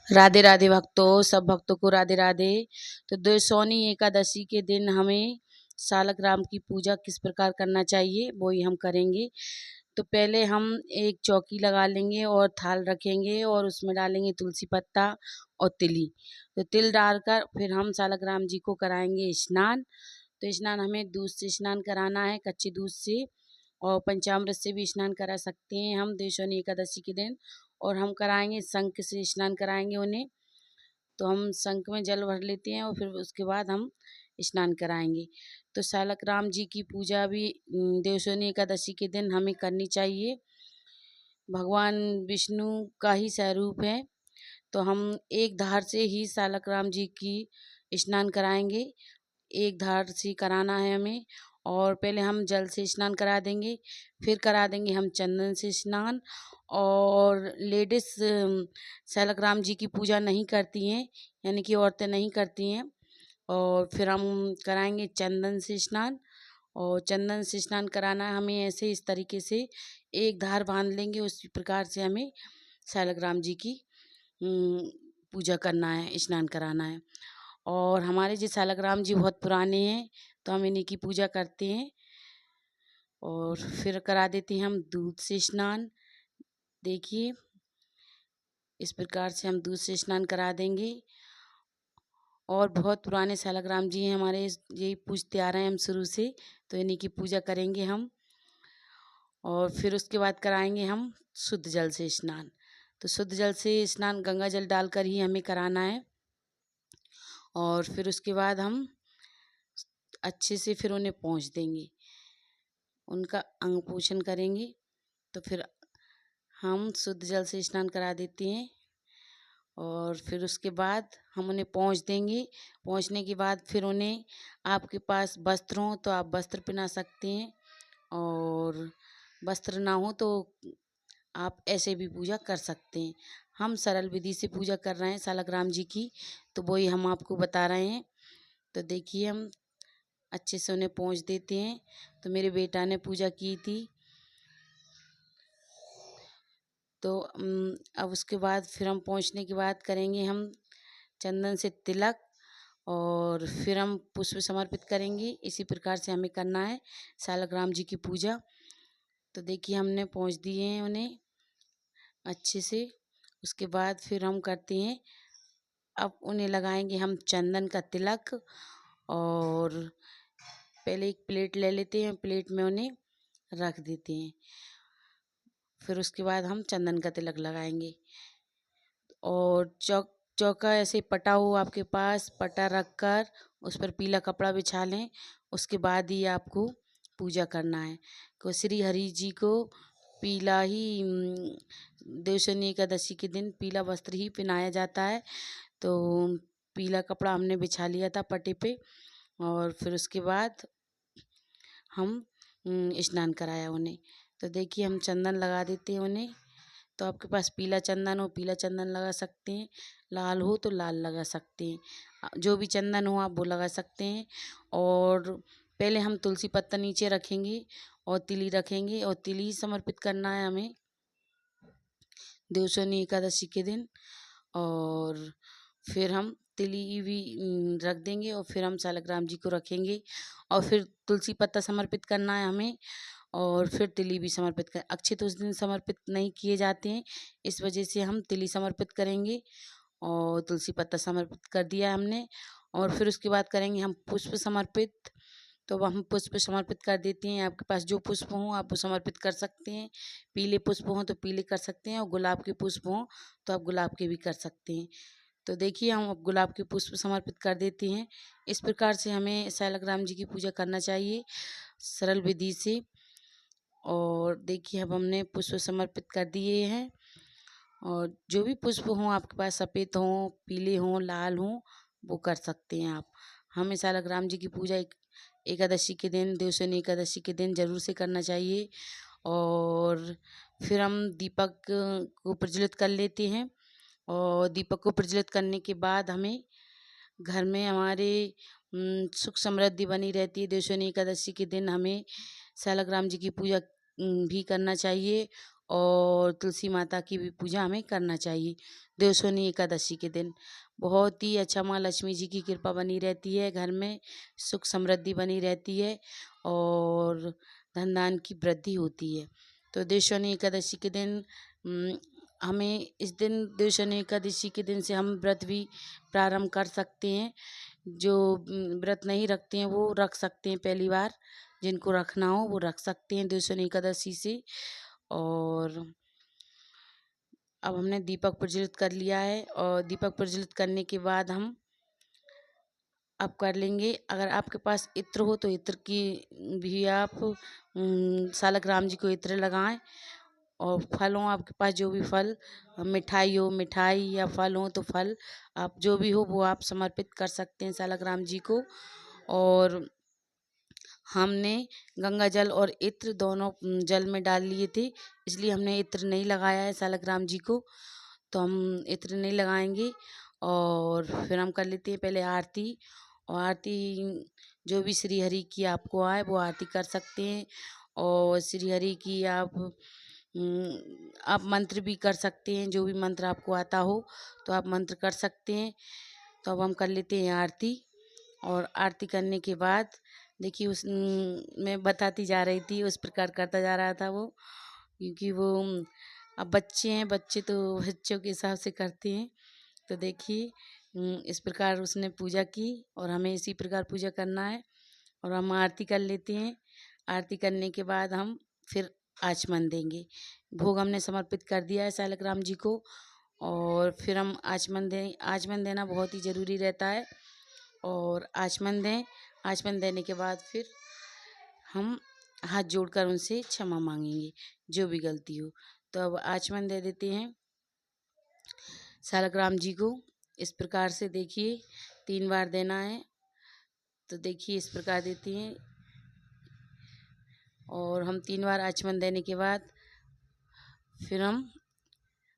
राधे राधे भक्तों, सब भक्तों को राधे राधे। तो देवशौनी एकादशी के दिन हमें सालग्राम की पूजा किस प्रकार करना चाहिए वो ही हम करेंगे। तो पहले हम एक चौकी लगा लेंगे और थाल रखेंगे और उसमें डालेंगे तुलसी पत्ता और तिली। तो तिल डालकर फिर हम सालग्राम जी को कराएंगे स्नान। तो स्नान हमें दूध से स्नान कराना है, कच्चे दूध से, और पंचामृत से भी स्नान करा सकते हैं हम देवशौनी एकादशी के दिन। और हम कराएंगे शंख से स्नान कराएंगे उन्हें। तो हम शंख में जल भर लेते हैं और फिर उसके बाद हम स्नान कराएंगे। तो सालग्राम जी की पूजा भी देवशौनी एकादशी के दिन हमें करनी चाहिए। भगवान विष्णु का ही स्वरूप है। तो हम एक धार से ही सालग्राम जी की स्नान कराएंगे, एक धार से कराना है हमें। और पहले हम जल से स्नान करा देंगे, फिर करा देंगे हम चंदन से स्नान। और लेडीज़ सालग्राम जी की पूजा नहीं करती हैं, यानी कि औरतें नहीं करती हैं। और फिर हम कराएंगे चंदन से स्नान। और चंदन से स्नान कराना है हमें ऐसे इस तरीके से एक धार बांध लेंगे, उसी प्रकार से हमें सालग्राम जी की पूजा करना है, स्नान कराना है। और हमारे जी सालग्राम जी बहुत पुराने हैं, तो हम इन्हीं की पूजा करते हैं। और फिर करा देते हैं हम दूध से स्नान। देखिए इस प्रकार से हम दूध से स्नान करा देंगे। और बहुत पुराने सालग्राम जी हैं हमारे, यही पूजते आ रहे हैं हम शुरू से, तो इन्हीं की पूजा करेंगे हम। और फिर उसके बाद कराएंगे हम शुद्ध जल से स्नान। तो शुद्ध जल से स्नान गंगा जल डालकर ही हमें कराना है। और फिर उसके बाद हम अच्छे से फिर उन्हें पोंछ देंगे, उनका अंग पोषण करेंगे। तो फिर हम शुद्ध जल से स्नान करा देते हैं। और फिर उसके बाद हम उन्हें पोंछ देंगे। पोंछने के बाद फिर उन्हें, आपके पास वस्त्र हो तो आप वस्त्र पहना सकते हैं, और वस्त्र ना हो तो आप ऐसे भी पूजा कर सकते हैं। हम सरल विधि से पूजा कर रहे हैं सालग्राम जी की, तो वही हम आपको बता रहे हैं। तो देखिए हम अच्छे से उन्हें पोंछ देते हैं। तो मेरे बेटा ने पूजा की थी। तो अब उसके बाद फिर हम पोंछने के बाद करेंगे हम चंदन से तिलक, और फिर हम पुष्प समर्पित करेंगे। इसी प्रकार से हमें करना है सालग्राम जी की पूजा। तो देखिए हमने पोंछ दिए हैं उन्हें अच्छे से। उसके बाद फिर हम करते हैं, अब उन्हें लगाएंगे हम चंदन का तिलक। और पहले एक प्लेट ले लेते हैं, प्लेट में उन्हें रख देते हैं। फिर उसके बाद हम चंदन का तिलक लगाएंगे। और चौका ऐसे पटा हो आपके पास, पटा रख कर उस पर पीला कपड़ा बिछा लें। उसके बाद ही आपको पूजा करना है। को श्री हरि जी को पीला ही देवशनी एकादशी के दिन पीला वस्त्र ही पहनाया जाता है। तो पीला कपड़ा हमने बिछा लिया था पटे पे। और फिर उसके बाद हम स्नान कराया उन्हें। तो देखिए हम चंदन लगा देते हैं उन्हें। तो आपके पास पीला चंदन हो, पीला चंदन लगा सकते हैं, लाल हो तो लाल लगा सकते हैं, जो भी चंदन हो आप वो लगा सकते हैं। और पहले हम तुलसी पत्ता नीचे रखेंगे और तिली रखेंगे, और तिली समर्पित करना है हमें देवशनी एकादशी के दिन। और फिर हम तिली भी रख देंगे, और फिर हम सालग्राम जी को रखेंगे। और फिर तुलसी पत्ता समर्पित करना है हमें, और फिर तिली भी समर्पित कर, अक्षत उस दिन समर्पित नहीं किए जाते हैं, इस वजह से हम तिली समर्पित करेंगे। और तुलसी पत्ता समर्पित कर दिया हमने। और फिर उसके बाद करेंगे हम पुष्प समर्पित। तो हम पुष्प समर्पित कर देते हैं, आपके पास जो पुष्प हों आप वो समर्पित कर सकते हैं। पीले पुष्प हों तो पीले कर सकते हैं, और गुलाब के पुष्प हों तो आप गुलाब के भी कर सकते हैं। तो देखिए हम अब गुलाब के पुष्प समर्पित कर देते हैं। इस प्रकार से हमें सालग्राम जी की पूजा करना चाहिए सरल विधि से। और देखिए अब हमने पुष्प समर्पित कर दिए हैं। और जो भी पुष्प हों आपके पास, सफ़ेद हों, पीले हों, लाल हों, वो कर सकते हैं आप। हमें सालग्राम जी की पूजा एकादशी के दिन, देवशनी एकादशी के दिन ज़रूर से करना चाहिए। और फिर हम दीपक को प्रज्वलित कर लेते हैं। और दीपक को प्रज्वलित करने के बाद हमें घर में हमारे सुख समृद्धि बनी रहती है। देवशनी एकादशी के दिन हमें सालग्राम जी की पूजा भी करना चाहिए। और तुलसी माता की भी पूजा हमें करना चाहिए देवशोनी एकादशी के दिन। बहुत ही अच्छा माँ लक्ष्मी जी की कृपा बनी रहती है घर में, सुख समृद्धि बनी रहती है और धन धान की वृद्धि होती है। तो देवशोनी एकादशी के दिन हमें इस दिन देवशोनी एकादशी के दिन से हम व्रत भी प्रारंभ कर सकते हैं। जो व्रत नहीं रखते हैं वो रख सकते हैं, पहली बार जिनको रखना हो वो रख सकते हैं देवशोनी एकादशी से। और अब हमने दीपक प्रज्वलित कर लिया है और दीपक प्रज्वलित करने के बाद हम अब कर लेंगे, अगर आपके पास इत्र हो तो इत्र की भी आप सालक जी को इत्र लगाएं। और फल हो आपके पास, जो भी फल, मिठाई हो मिठाई या फल हो तो फल, आप जो भी हो वो आप समर्पित कर सकते हैं सालक जी को। और हमने गंगा जल और इत्र दोनों जल में डाल लिए थे, इसलिए हमने इत्र नहीं लगाया है सालक जी को, तो हम इत्र नहीं लगाएंगे। और फिर हम कर लेते हैं पहले आरती। और आरती जो भी श्री हरि की आपको आए वो आरती कर सकते हैं। और श्री हरि की आप मंत्र भी कर सकते हैं, जो भी मंत्र आपको आता हो तो आप मंत्र कर सकते हैं। तो अब हम कर लेते हैं आरती। और आरती करने के बाद देखिए उस मैं बताती जा रही थी, उस प्रकार करता जा रहा था वो, क्योंकि वो अब बच्चे हैं, बच्चे तो बच्चों के हिसाब से करते हैं। तो देखिए इस प्रकार उसने पूजा की और हमें इसी प्रकार पूजा करना है। और हम आरती कर लेते हैं। आरती करने के बाद हम फिर आचमन देंगे। भोग हमने समर्पित कर दिया है सालक जी को, और फिर हम आचमन दें। आचमन देना बहुत ही ज़रूरी रहता है। और आचमन दें, आचमन देने के बाद फिर हम हाथ जोड़कर उनसे क्षमा मांगेंगे जो भी गलती हो। तो अब आचमन दे देते हैं सालक जी को। इस प्रकार से देखिए 3 बार देना है। तो देखिए इस प्रकार देते हैं और हम 3 बार आचमन देने के बाद फिर हम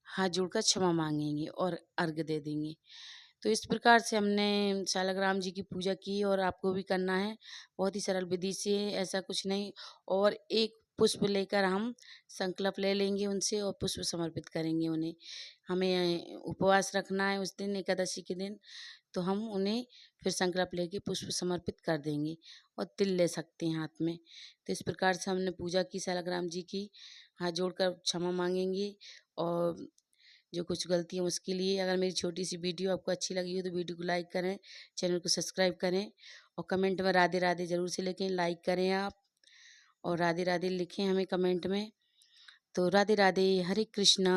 हाथ जोड़कर क्षमा मांगेंगे और अर्घ्य दे देंगे। तो इस प्रकार से हमने सालक जी की पूजा की और आपको भी करना है, बहुत ही सरल विधि से, ऐसा कुछ नहीं। और एक पुष्प लेकर हम संकल्प ले लेंगे उनसे और पुष्प समर्पित करेंगे उन्हें। हमें उपवास रखना है उस दिन एकादशी के दिन, तो हम उन्हें फिर संकल्प लेके पुष्प समर्पित कर देंगे और तिल ले सकते हैं हाथ में। तो इस प्रकार से हमने पूजा की सालक जी की, हाथ जोड़कर क्षमा मांगेंगे। और जो कुछ गलती है उसके लिए, अगर मेरी छोटी सी वीडियो आपको अच्छी लगी हो तो वीडियो को लाइक करें, चैनल को सब्सक्राइब करें और कमेंट में राधे राधे ज़रूर से लिखें। लाइक करें आप और राधे राधे लिखें हमें कमेंट में। तो राधे राधे, हरे कृष्णा।